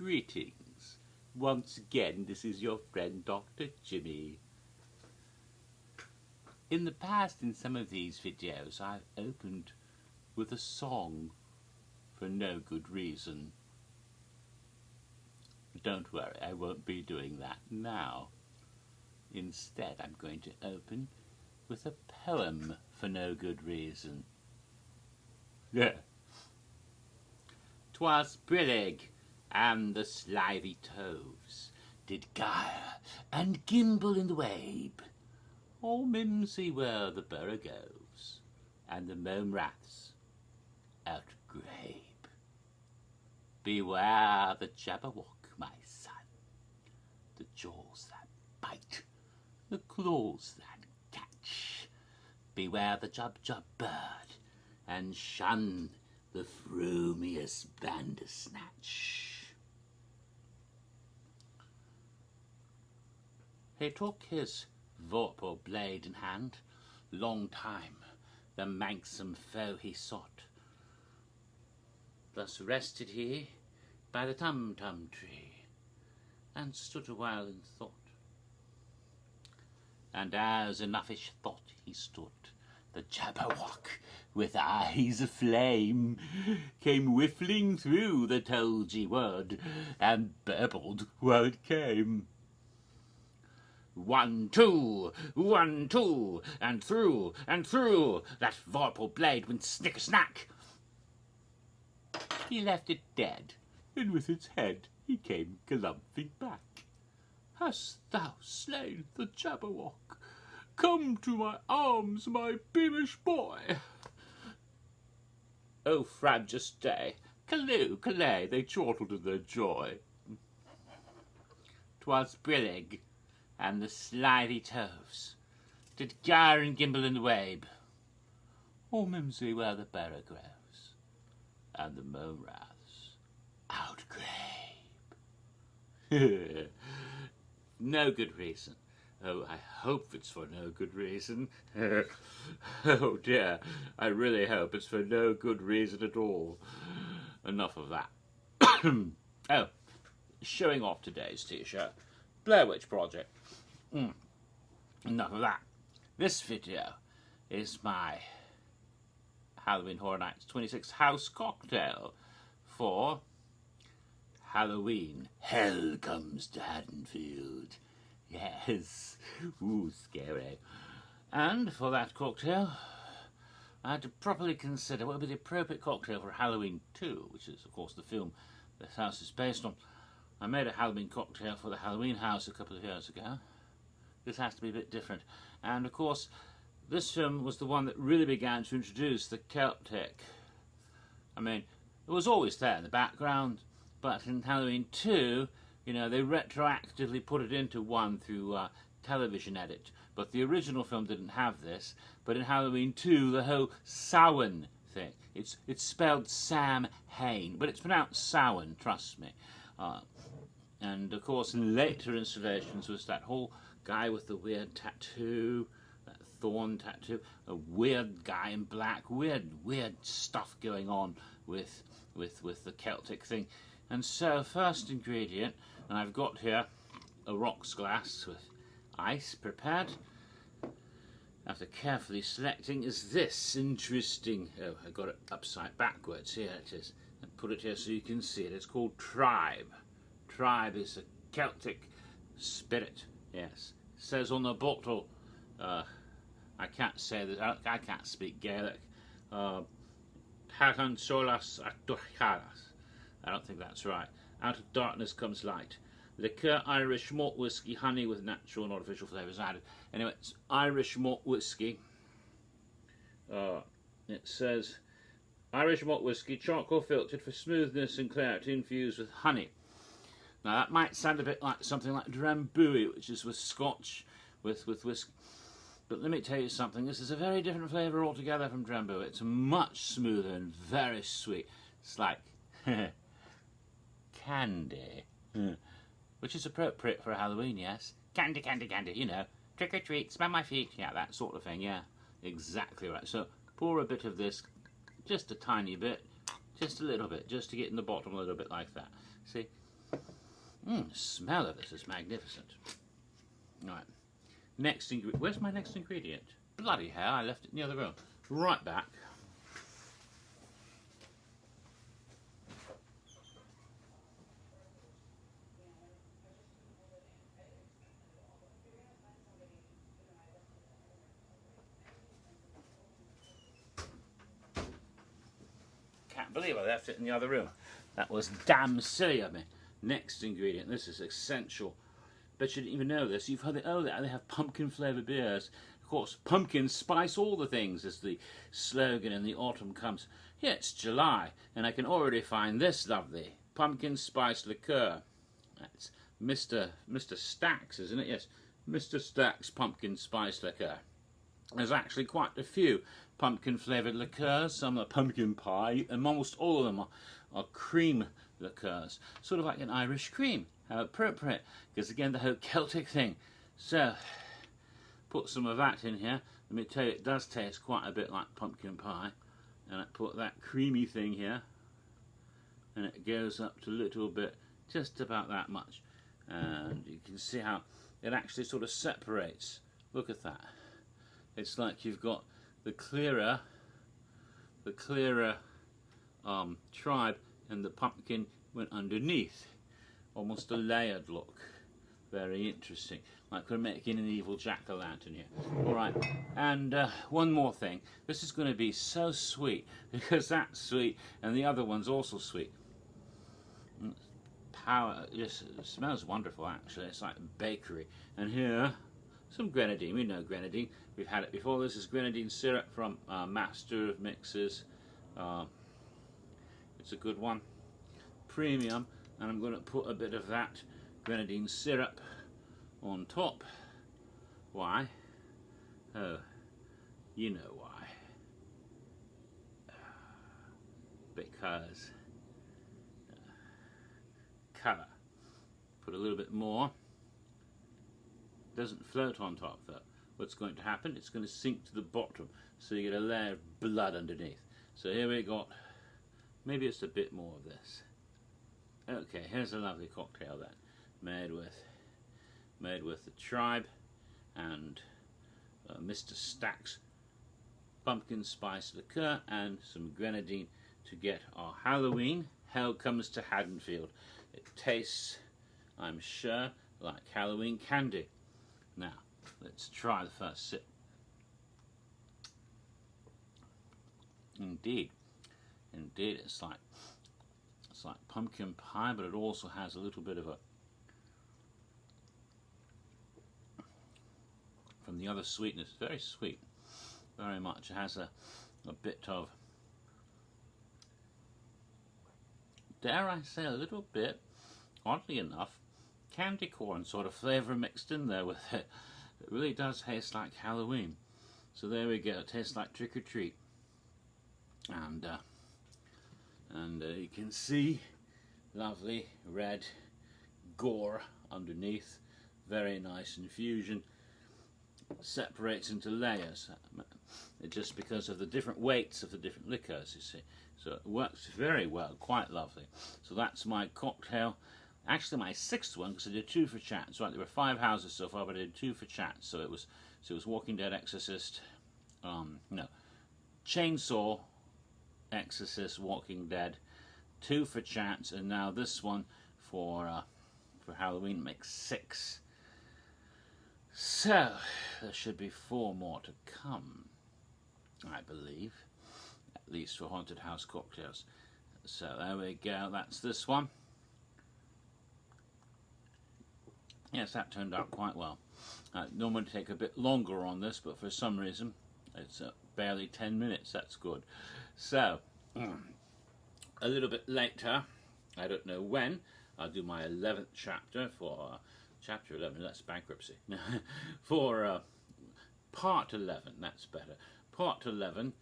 Greetings. Once again, this is your friend Dr. Jimmy. In the past, in some of these videos, I've opened with a song for no good reason. Don't worry, I won't be doing that now. Instead, I'm going to open with a poem for no good reason. Yeah. 'Twas brillig, and the slithy toves did gyre and gimble in the wabe. All mimsy were the borogoves, and the mome raths outgrabe. Beware the jabberwock, my son, the jaws that bite, the claws that catch. Beware the jub-jub bird, and shun the frumious bandersnatch. He took his vorpal blade in hand, long time the manxome foe he sought. Thus rested he by the tum-tum tree, and stood a while in thought. And as in uffish thought he stood, the jabberwock, with eyes aflame, came whiffling through the tulgey wood, and burbled while it came. 1, 2, 1, 2, and through, that vorpal blade went snicker-snack. He left it dead, and with its head he came galumphing back. Hast thou slain the jabberwock? Come to my arms, my beamish boy. Oh, Fran, just stay. Callooh, callay, they chortled in their joy. 'Twas brillig, and the slithy toves did gyre and gimble in the wabe. All mimsy were the borogoves, and the mome raths outgrabe. No good reason. Oh, I hope it's for no good reason. Oh dear, I really hope it's for no good reason at all. Enough of that. Oh, showing off today's t-shirt. Blair Witch Project. Enough of that. This video is my Halloween Horror Nights 26 house cocktail for Halloween. Hell comes to Haddonfield. Yes. Ooh, scary. And for that cocktail, I had to properly consider what would be the appropriate cocktail for Halloween 2, which is, of course, the film this house is based on. I made a Halloween cocktail for the Halloween house a couple of years ago. This has to be a bit different. And, of course, this film was the one that really began to introduce the Celtic. I mean, it was always there in the background, but in Halloween 2, you know, they retroactively put it into one through television edit. But the original film didn't have this. But in Halloween 2, the whole Samhain thing. It's spelled Sam Hain, but it's pronounced Samhain, trust me. And of course, in later installations was that whole guy with the weird tattoo, that thorn tattoo, a weird guy in black, weird stuff going on with the Celtic thing. And so, first ingredient, and I've got here a rocks glass with ice prepared. After carefully selecting, is this interesting. Oh, I got it upside backwards. Here it is. And put it here so you can see it. It's called Tribe. Tribe is a Celtic spirit. Yes. It says on the bottle. I can't say this. I can't speak Gaelic. Hagan solas actorcharas. I don't think that's right. Out of darkness comes light. Liqueur, Irish malt whiskey, honey with natural and artificial flavours added. Anyway, it's Irish malt whiskey. It says Irish malt whiskey, charcoal filtered for smoothness and clarity, infused with honey. Now that might sound a bit like something like Drambuie, which is with Scotch with whiskey. But let me tell you something. This is a very different flavour altogether from Drambuie. It's much smoother and very sweet. It's like candy. Which is appropriate for Halloween, yes. Candy, candy, candy, you know. Trick or treat, smell my feet. Yeah, that sort of thing, yeah. Exactly right. So pour a bit of this, just a tiny bit, just a little bit, just to get in the bottom a little bit like that. See? The smell of this is magnificent. Right, next ingredient. Where's my next ingredient? Bloody hell, I left it in the other room. Right back. Can't believe I left it in the other room. That was damn silly of me. Next ingredient. This is essential. Bet you didn't even know this. You've heard it. Oh, they have pumpkin flavoured beers. Of course, pumpkins spice all the things, as the slogan in the autumn comes. Yeah, it's July, and I can already find this lovely pumpkin spice liqueur. That's Mr. Stack's, isn't it? Yes, Mr. Stack's pumpkin spice liqueur. There's actually quite a few pumpkin flavoured liqueurs. Some are pumpkin pie, and almost all of them are cream liqueurs. Sort of like an Irish cream. How appropriate, because again, the whole Celtic thing. So, put some of that in here. Let me tell you, it does taste quite a bit like pumpkin pie. And I put that creamy thing here, and it goes up to a little bit, just about that much. And you can see how it actually sort of separates. Look at that. It's like you've got the clearer tribe, and the pumpkin went underneath. Almost a layered look. Very interesting. Like we're making an evil jack-o'-lantern here. Alright, and one more thing. This is going to be so sweet, because that's sweet, and the other one's also sweet. Power, yes, it smells wonderful actually. It's like bakery. And here, some grenadine. We know grenadine. We've had it before. This is grenadine syrup from Master of Mixes. It's a good one. Premium. And I'm going to put a bit of that grenadine syrup on top. Why? Oh, you know why. Because colour. Put a little bit more. Doesn't float on top though. What's going to happen? It's going to sink to the bottom, so you get a layer of blood underneath. So here we got, maybe it's a bit more of this. Okay, here's a lovely cocktail then, made with the tribe and Mr. Stack's pumpkin spice liqueur and some grenadine to get our Halloween. Hell comes to Haddonfield. It tastes, I'm sure, like Halloween candy. Now, let's try the first sip. Indeed, it's like pumpkin pie, but it also has a little bit of a, from the other sweetness, very sweet, very much. It has a bit of, dare I say, a little bit, oddly enough, candy corn sort of flavour mixed in there with it. It really does taste like Halloween. So there we go, it tastes like trick or treat. And you can see lovely red gore underneath, very nice infusion. Separates into layers, just because of the different weights of the different liquors, you see. So it works very well, quite lovely. So that's my cocktail. Actually my sixth one, because I did 2 for chats. Right, there were 5 houses so far, but I did 2 for chats. So it was Walking Dead, Exorcist, no, Chainsaw, Exorcist, Walking Dead, 2 for chats, and now this one for Halloween makes 6. So there should be 4 more to come, I believe, at least for haunted house cocktails. So there we go. That's this one. Yes, that turned out quite well. Normally take a bit longer on this, but for some reason it's barely 10 minutes. That's good. So a little bit later, I don't know when, I'll do my 11th chapter for chapter 11. That's bankruptcy. For part 11. That's better. Part 11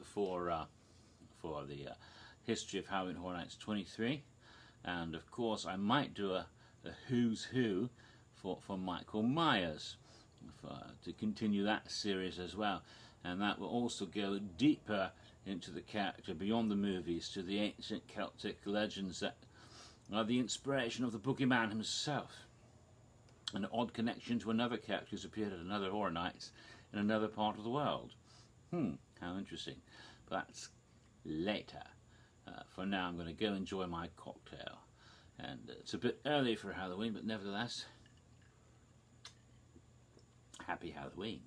for the history of Halloween Horror Nights 23, and of course I might do a Who's Who for Michael Myers to continue that series as well, and that will also go deeper into the character beyond the movies, to the ancient Celtic legends that the inspiration of the boogeyman himself. An odd connection to another character who's appeared at another horror nights in another part of the world. How interesting. But that's later. For now, I'm going to go enjoy my cocktail. And it's a bit early for Halloween, but nevertheless, happy Halloween.